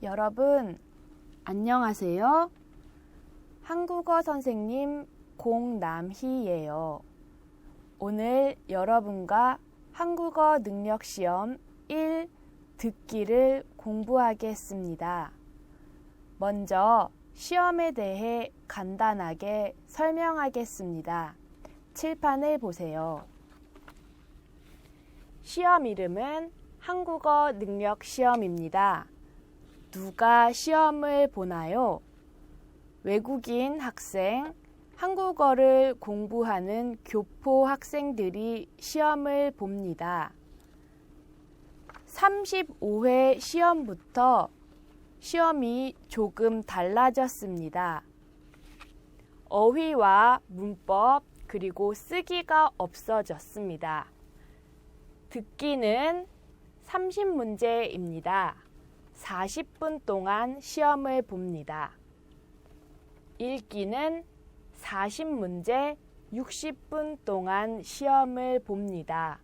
여러분, 안녕하세요. 한국어 선생님 공남희예요. 오늘 여러분과 한국어 능력 시험 1 듣기를 공부하겠습니다. 먼저 시험에 대해 간단하게 설명하겠습니다. 칠판을 보세요. 시험 이름은 한국어 능력 시험입니다. 누가 시험을 보나요? 외국인 학생, 한국어를 공부하는 교포 학생들이 시험을 봅니다. 35회 시험부터 시험이 조금 달라졌습니다. 어휘와 문법 그리고 쓰기가 없어졌습니다. 듣기는 30문제입니다. 40분 동안 시험을 봅니다. 읽기는 40문제 60분 동안 시험을 봅니다.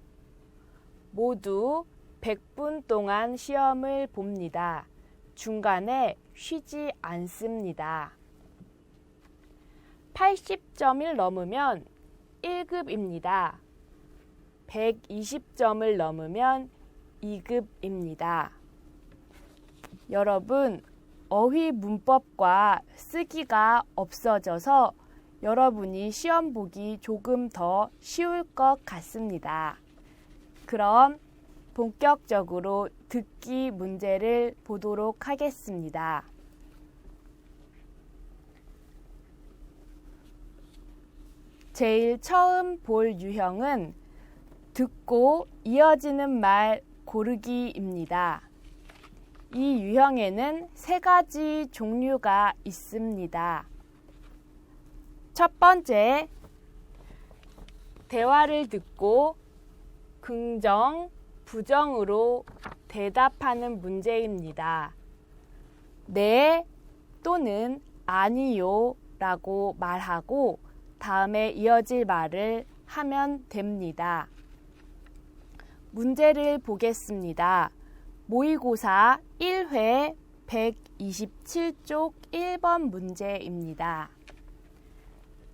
모두 100분 동안 시험을 봅니다. 중간에 쉬지 않습니다. 80점을 넘으면 1급입니다. 120점을 넘으면 2급입니다. 여러분, 어휘 문법과 쓰기가 없어져서 여러분이 시험 보기 조금 더 쉬울 것 같습니다. 그럼 본격적으로 듣기 문제를 보도록 하겠습니다. 제일 처음 볼 유형은 듣고 이어지는 말 고르기입니다. 이 유형에는 3가지 종류가 있습니다. 첫 번째, 대화를 듣고 긍정, 부정으로 대답하는 문제입니다. 네 또는 아니요 라고 말하고 다음에 이어질 말을 하면 됩니다. 문제를 보겠습니다. 모의고사 1회 127쪽 1번 문제입니다.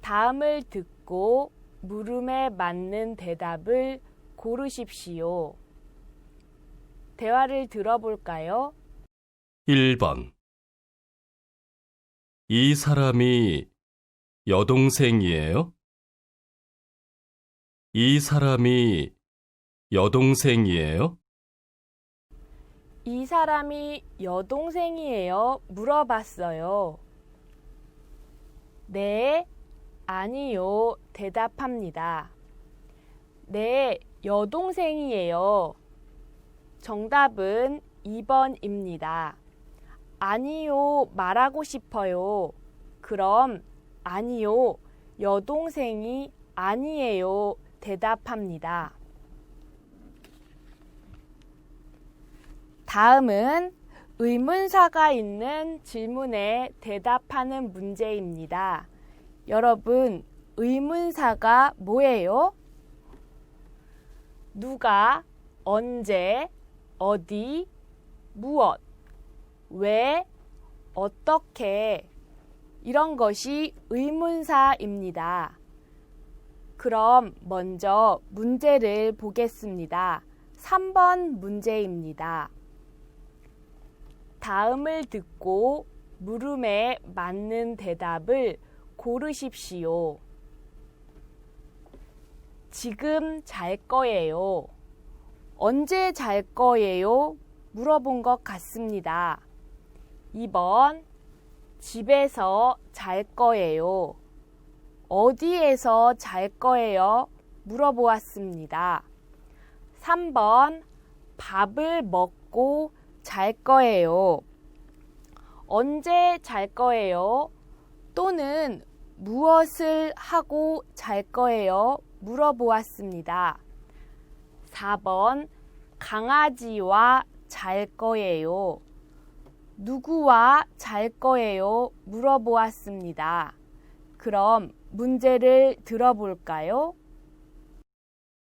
다음을 듣고 물음에 맞는 대답을 고르십시오. 대화를 들어볼까요? 1번. 이 사람이 여동생이에요? 이 사람이 여동생이에요? 이 사람이 여동생이에요? 물어봤어요. 네, 아니요. 대답합니다. 네, 여동생이에요. 정답은 2번입니다. 아니요, 말하고 싶어요. 그럼 아니요, 여동생이 아니에요. 대답합니다. 다음은 의문사가 있는 질문에 대답하는 문제입니다. 여러분, 의문사가 뭐예요? 누가, 언제, 어디, 무엇, 왜, 어떻게 이런 것이 의문사입니다. 그럼 먼저 문제를 보겠습니다. 3번 문제입니다. 다음을 듣고 물음에 맞는 대답을 고르십시오. 지금 잘 거예요. 언제 잘 거예요? 물어본 것 같습니다. 2번, 집에서 잘 거예요. 어디에서 잘 거예요? 물어보았습니다. 3번, 밥을 먹고 잘 거예요. 언제 잘 거예요? 또는 무엇을 하고 잘 거예요? 물어보았습니다. 4번, 강아지와 잘 거예요. 누구와 잘 거예요? 물어보았습니다. 그럼 문제를 들어볼까요?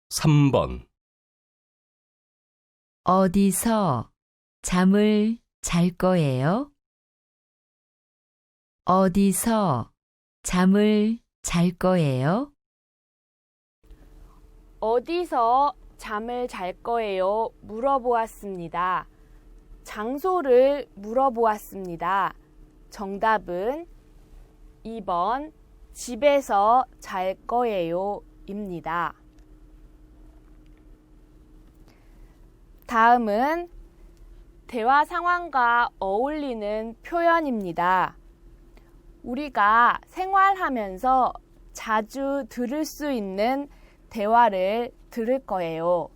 3번. 어디서 잠을 잘 거예요? 어디서 잠을 잘 거예요? 어디서 잠을 잘 거예요? 물어보았습니다. 장소를 물어보았습니다. 정답은 2번 집에서 잘 거예요 입니다. 다음은 대화 상황과 어울리는 표현입니다. 우리가 생활하면서 자주 들을 수 있는 대화를 들을 거예요.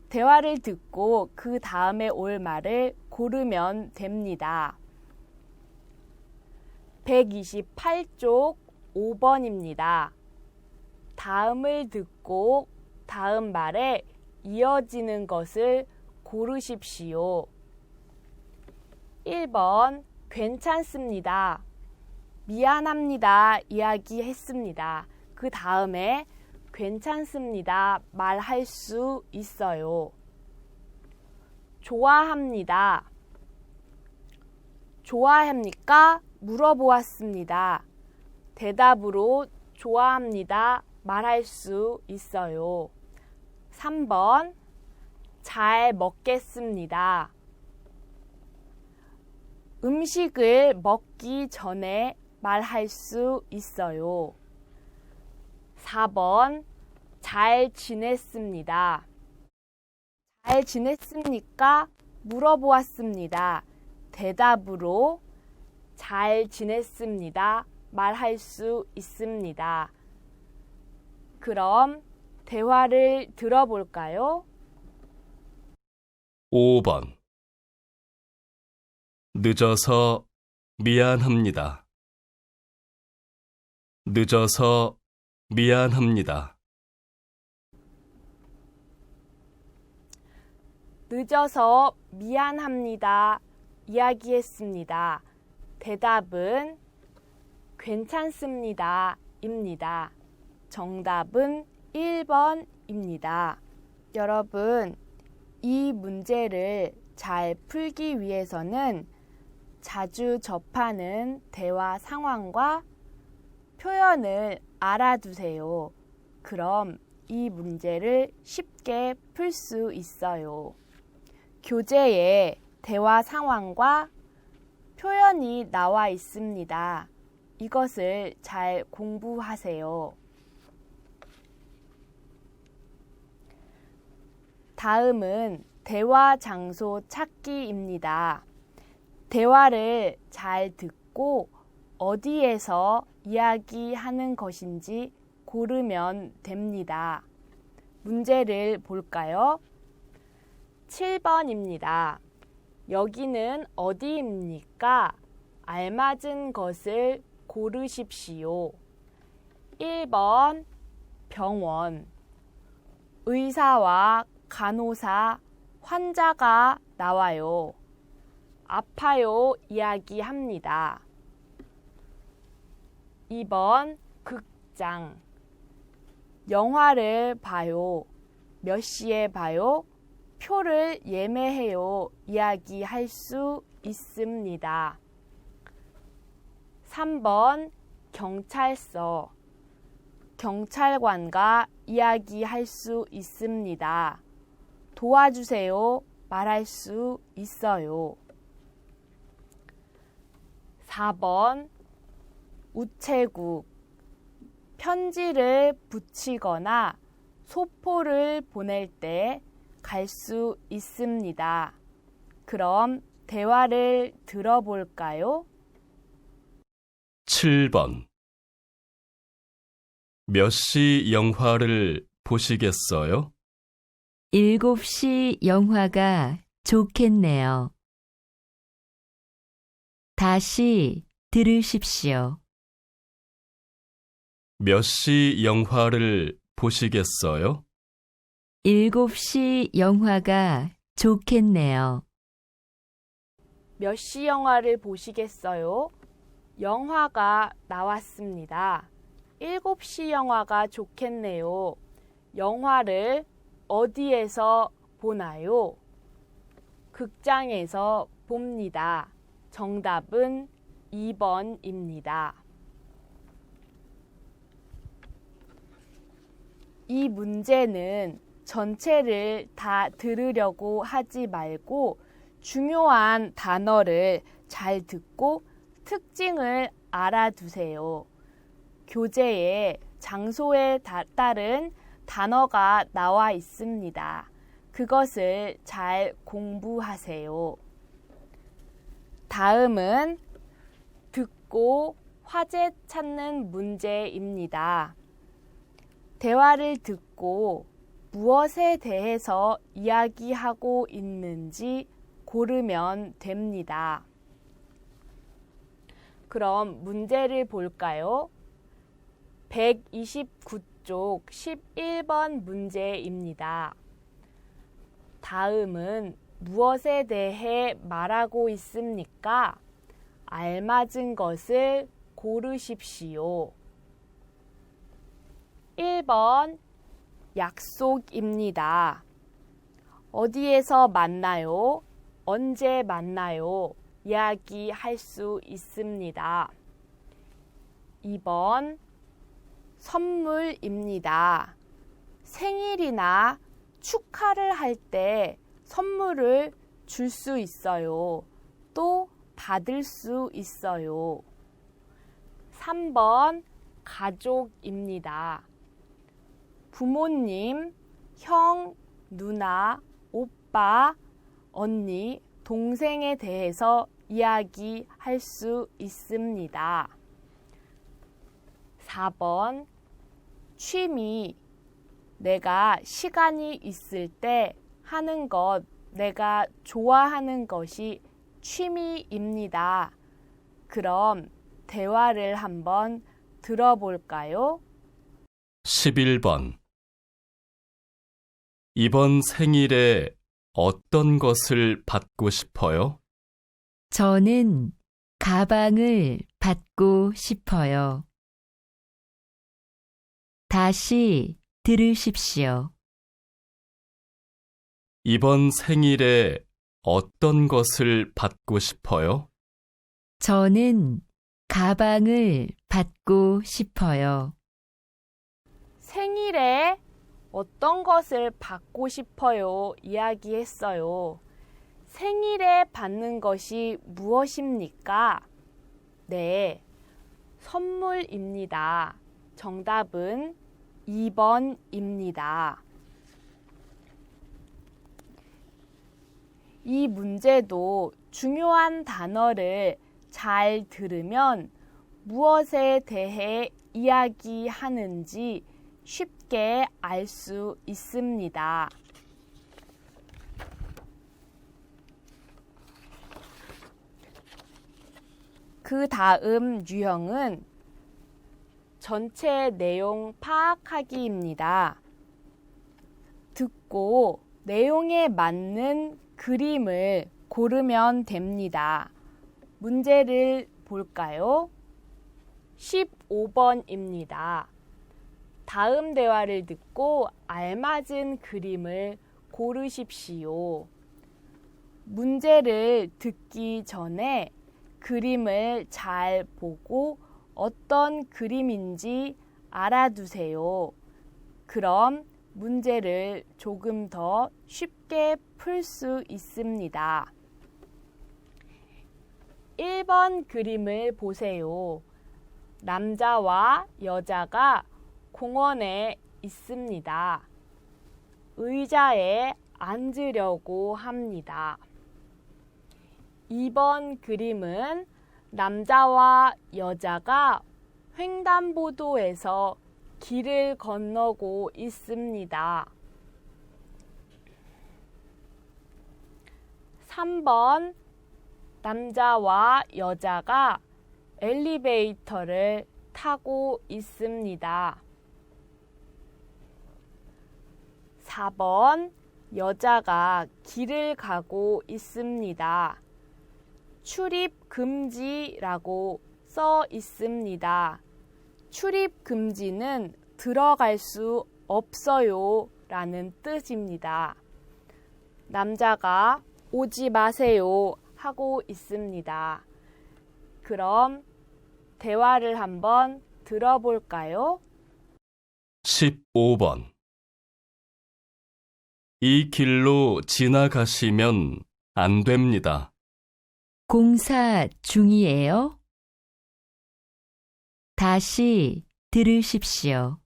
대화를 듣고 그 다음에 올 말을 고르면 됩니다. 128쪽 5번입니다. 다음을 듣고 다음 말에 이어지는 것을 고르십시오. 1번 괜찮습니다. 미안합니다. 이야기했습니다. 그 다음에 괜찮습니다. 말할 수 있어요. 좋아합니다. 좋아합니까? 물어보았습니다. 대답으로 좋아합니다. 말할 수 있어요. 3번 잘 먹겠습니다. 음식을 먹기 전에 말할 수 있어요. 4번 잘 지냈습니다. 잘 지냈습니까? 물어보았습니다. 대답으로 잘 지냈습니다. 말할 수 있습니다. 그럼 대화를 들어볼까요? 5번. 늦어서 미안합니다. 늦어서 미안합니다. 늦어서 미안합니다. 이야기했습니다. 대답은 괜찮습니다. 입니다. 정답은 1번입니다. 여러분, 이 문제를 잘 풀기 위해서는 자주 접하는 대화 상황과 표현을 알아두세요. 그럼 이 문제를 쉽게 풀 수 있어요. 교재에 대화 상황과 표현이 나와 있습니다. 이것을 잘 공부하세요. 다음은 대화 장소 찾기입니다. 대화를 잘 듣고 어디에서 이야기하는 것인지 고르면 됩니다. 문제를 볼까요? 7번입니다. 여기는 어디입니까? 알맞은 것을 고르십시오. 1번 병원. 의사와 간호사, 환자가 나와요. 아파요 이야기합니다. 2번 극장. 영화를 봐요. 몇 시에 봐요? 표를 예매해요. 이야기할 수 있습니다. 3번 경찰서. 경찰관과 이야기할 수 있습니다. 도와주세요. 말할 수 있어요. 4번 우체국. 편지를 붙이거나 소포를 보낼 때 갈 수 있습니다. 그럼 대화를 들어볼까요? 7번. 몇 시 영화를 보시겠어요? 7시 영화가 좋겠네요. 다시 들으십시오. 몇 시 영화를 보시겠어요? 7시 영화가 좋겠네요. 몇 시 영화를 보시겠어요? 영화가 나왔습니다. 7시 영화가 좋겠네요. 영화를 어디에서 보나요? 극장에서 봅니다. 정답은 2번입니다. 이 문제는 전체를 다 들으려고 하지 말고 중요한 단어를 잘 듣고 특징을 알아두세요. 교재에 장소에 따른 단어가 나와 있습니다. 그것을 잘 공부하세요. 다음은 듣고 화제 찾는 문제입니다. 대화를 듣고 무엇에 대해서 이야기하고 있는지 고르면 됩니다. 그럼 문제를 볼까요? 129쪽 11번 문제입니다. 다음은 무엇에 대해 말하고 있습니까? 알맞은 것을 고르십시오. 1번 약속입니다. 어디에서 만나요? 언제 만나요? 이야기할 수 있습니다. 2번 선물입니다. 생일이나 축하를 할 때 선물을 줄 수 있어요. 또 받을 수 있어요. 3번 가족입니다. 부모님, 형, 누나, 오빠, 언니, 동생에 대해서 이야기할 수 있습니다. 4번 취미, 내가 시간이 있을 때 하는 것, 내가 좋아하는 것이 취미입니다. 그럼 대화를 한번 들어볼까요? 11번. 이번 생일에 어떤 것을 받고 싶어요? 저는 가방을 받고 싶어요. 다시 들으십시오. 이번 생일에 어떤 것을 받고 싶어요? 저는 가방을 받고 싶어요. 생일에 어떤 것을 받고 싶어요? 이야기했어요. 생일에 받는 것이 무엇입니까? 네, 선물입니다. 정답은 2번입니다. 이 문제도 중요한 단어를 잘 들으면 무엇에 대해 이야기하는지 쉽게 알 수 있습니다. 그 다음 유형은 전체 내용 파악하기입니다. 듣고 내용에 맞는 그림을 고르면 됩니다. 문제를 볼까요? 15번입니다. 다음 대화를 듣고 알맞은 그림을 고르십시오. 문제를 듣기 전에 그림을 잘 보고 어떤 그림인지 알아두세요. 그럼 문제를 조금 더 쉽게 풀 수 있습니다. 1번 그림을 보세요. 남자와 여자가 공원에 있습니다. 의자에 앉으려고 합니다. 2번 그림은 남자와 여자가 횡단보도에서 길을 건너고 있습니다. 3번 남자와 여자가 엘리베이터를 타고 있습니다. 4번 여자가 길을 가고 있습니다. 출입 금지라고 써 있습니다. 출입 금지는 들어갈 수 없어요 라는 뜻입니다. 남자가 오지 마세요 하고 있습니다. 그럼 대화를 한번 들어볼까요? 15번. 이 길로 지나가시면 안 됩니다. 공사 중이에요? 다시 들으십시오.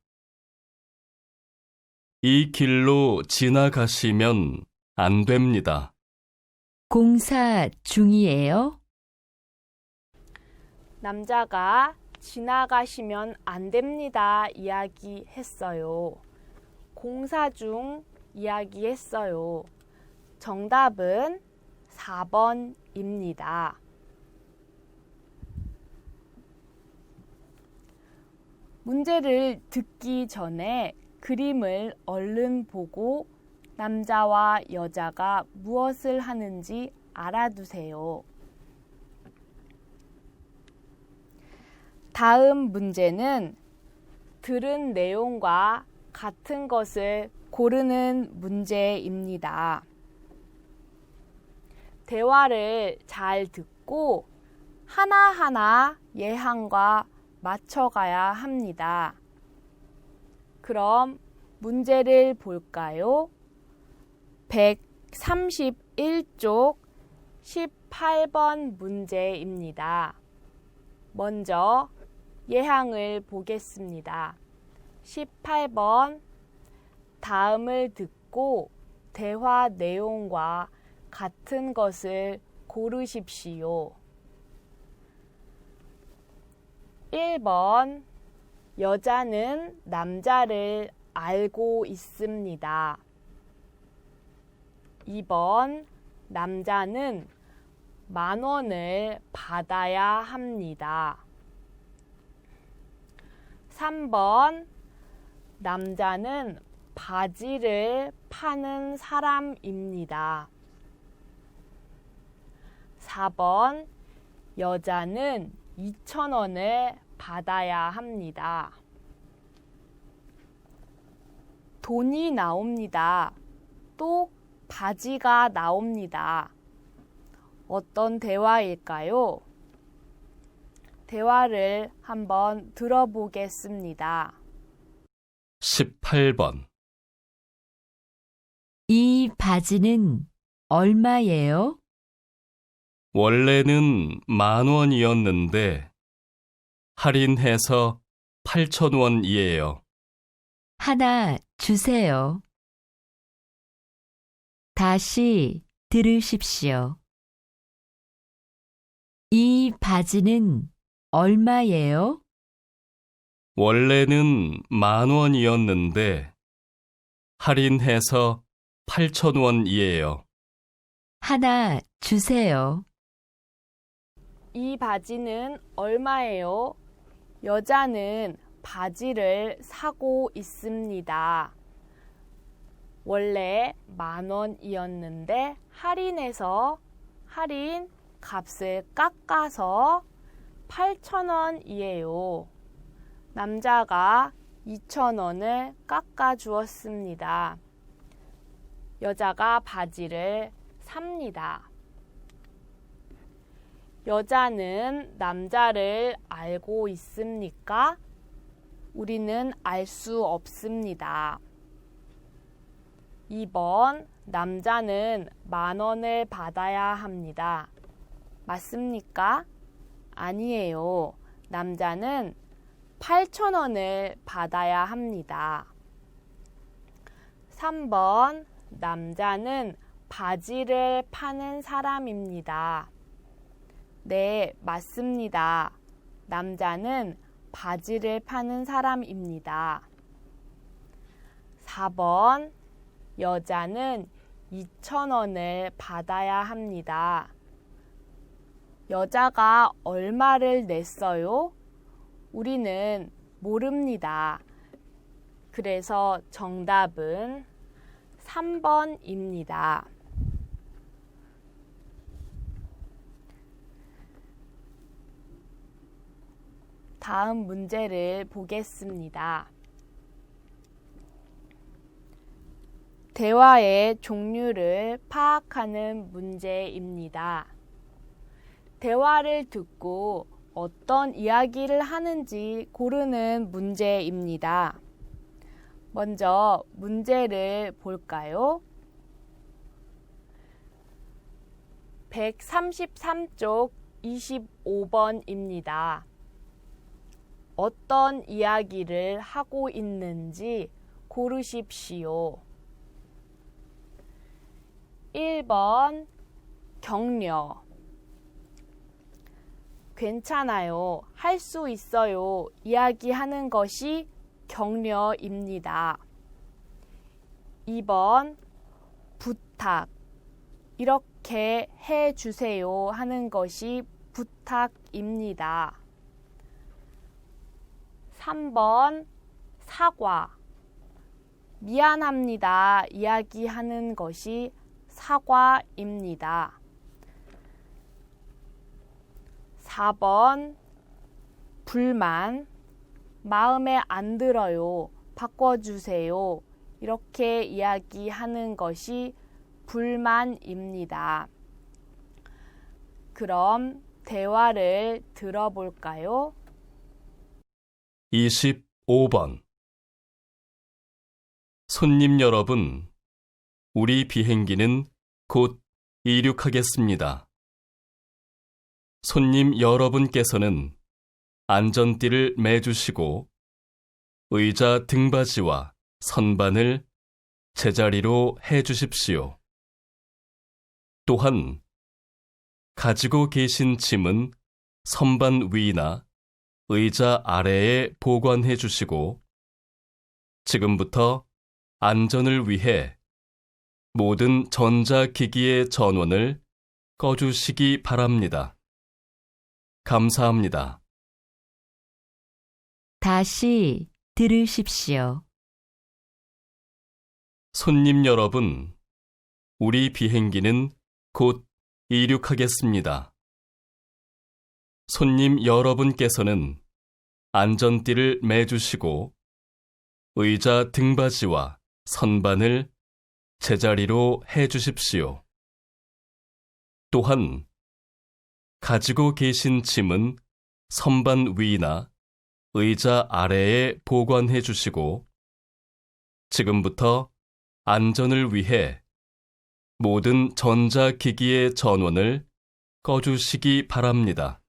이 길로 지나가시면 안 됩니다. 공사 중이에요? 남자가 지나가시면 안 됩니다 이야기했어요. 공사 중 이야기했어요. 정답은 4번입니다. 문제를 듣기 전에 그림을 얼른 보고 남자와 여자가 무엇을 하는지 알아두세요. 다음 문제는 들은 내용과 같은 것을 고르는 문제입니다. 대화를 잘 듣고 하나하나 예항과 맞춰가야 합니다. 그럼 문제를 볼까요? 131쪽 18번 문제입니다. 먼저 예항을 보겠습니다. 18번 다음을 듣고 대화 내용과 같은 것을 고르십시오. 1번 여자는 남자를 알고 있습니다. 2번 남자는 10,000원을 받아야 합니다. 3번 남자는 바지를 파는 사람입니다. 4번 여자는 2,000원을 받아야 합니다. 돈이 나옵니다. 또 바지가 나옵니다. 어떤 대화일까요? 대화를 한번 들어보겠습니다. 18번. 이 바지는 얼마예요? 원래는 10,000원이었는데 할인해서 8,000원이에요. 하나 주세요. 다시 들으십시오. 이 바지는 얼마예요? 원래는 10,000원이었는데 할인해서 8,000원이에요. 하나 주세요. 이 바지는 얼마예요? 여자는 바지를 사고 있습니다. 원래 10,000원이었는데 할인해서 할인 값을 깎아서 8,000원이에요. 남자가 2,000원을 깎아 주었습니다. 여자가 바지를 삽니다. 여자는 남자를 알고 있습니까? 우리는 알 수 없습니다. 2번 남자는 10,000원을 받아야 합니다. 맞습니까? 아니에요. 남자는 8,000원을 받아야 합니다. 3번 남자는 바지를 파는 사람입니다. 네, 맞습니다. 남자는 바지를 파는 사람입니다. 4번 여자는 2,000원을 받아야 합니다. 여자가 얼마를 냈어요? 우리는 모릅니다. 그래서 정답은 3번입니다. 다음 문제를 보겠습니다. 대화의 종류를 파악하는 문제입니다. 대화를 듣고 어떤 이야기를 하는지 고르는 문제입니다. 먼저 문제를 볼까요? 133쪽 25번입니다. 어떤 이야기를 하고 있는지 고르십시오. 1번 격려. 괜찮아요. 할 수 있어요. 이야기하는 것이 격려입니다. 2번 부탁. 이렇게 해주세요 하는 것이 부탁입니다. 3번 사과. 미안합니다. 이야기하는 것이 사과입니다. 4번 불만. 마음에 안 들어요. 바꿔주세요. 이렇게 이야기하는 것이 불만입니다. 그럼 대화를 들어볼까요? 25번. 손님 여러분, 우리 비행기는 곧 이륙하겠습니다. 손님 여러분께서는 안전띠를 매주시고 의자 등받이와 선반을 제자리로 해주십시오. 또한 가지고 계신 짐은 선반 위나 의자 아래에 보관해 주시고 지금부터 안전을 위해 모든 전자기기의 전원을 꺼주시기 바랍니다. 감사합니다. 다시 들으십시오. 손님 여러분, 우리 비행기는 곧 이륙하겠습니다. 손님 여러분께서는 안전띠를 매주시고 의자 등받이와 선반을 제자리로 해주십시오. 또한 가지고 계신 짐은 선반 위나 의자 아래에 보관해 주시고 지금부터 안전을 위해 모든 전자기기의 전원을 꺼주시기 바랍니다.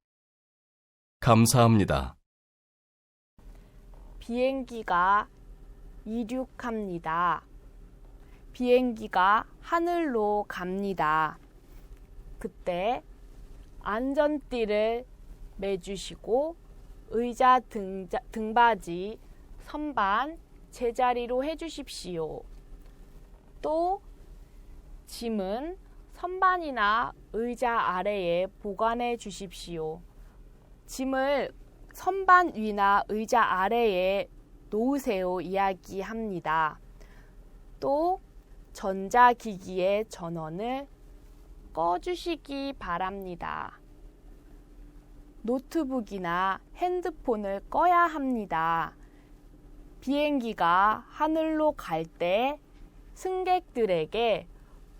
감사합니다. 비행기가 이륙합니다. 비행기가 하늘로 갑니다. 그때 안전띠를 매주시고 의자 등받이, 선반 제자리로 해주십시오. 또 짐은 선반이나 의자 아래에 보관해 주십시오. 짐을 선반 위나 의자 아래에 놓으세요 이야기합니다. 또 전자기기의 전원을 꺼주시기 바랍니다. 노트북이나 핸드폰을 꺼야 합니다. 비행기가 하늘로 갈 때 승객들에게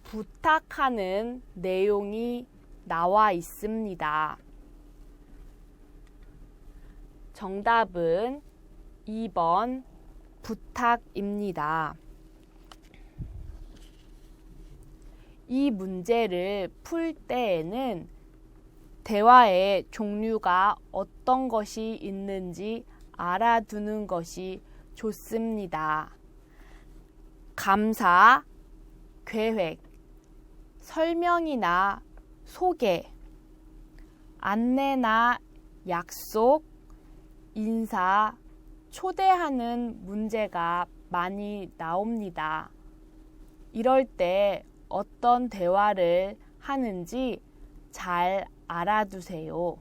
부탁하는 내용이 나와 있습니다. 정답은 2번 부탁입니다. 이 문제를 풀 때에는 대화의 종류가 어떤 것이 있는지 알아두는 것이 좋습니다. 감사, 계획, 설명이나 소개, 안내나 약속, 인사, 초대하는 문제가 많이 나옵니다. 이럴 때 어떤 대화를 하는지 잘 알아두세요.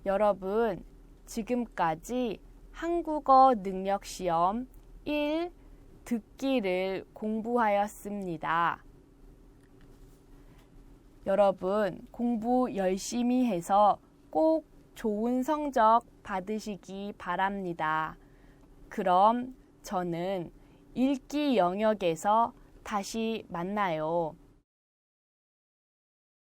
여러분, 지금까지 한국어 능력 시험 1 듣기를 공부하였습니다. 여러분, 공부 열심히 해서 꼭 좋은 성적 받으시기 바랍니다. 그럼 저는 읽기 영역에서 다시 만나요.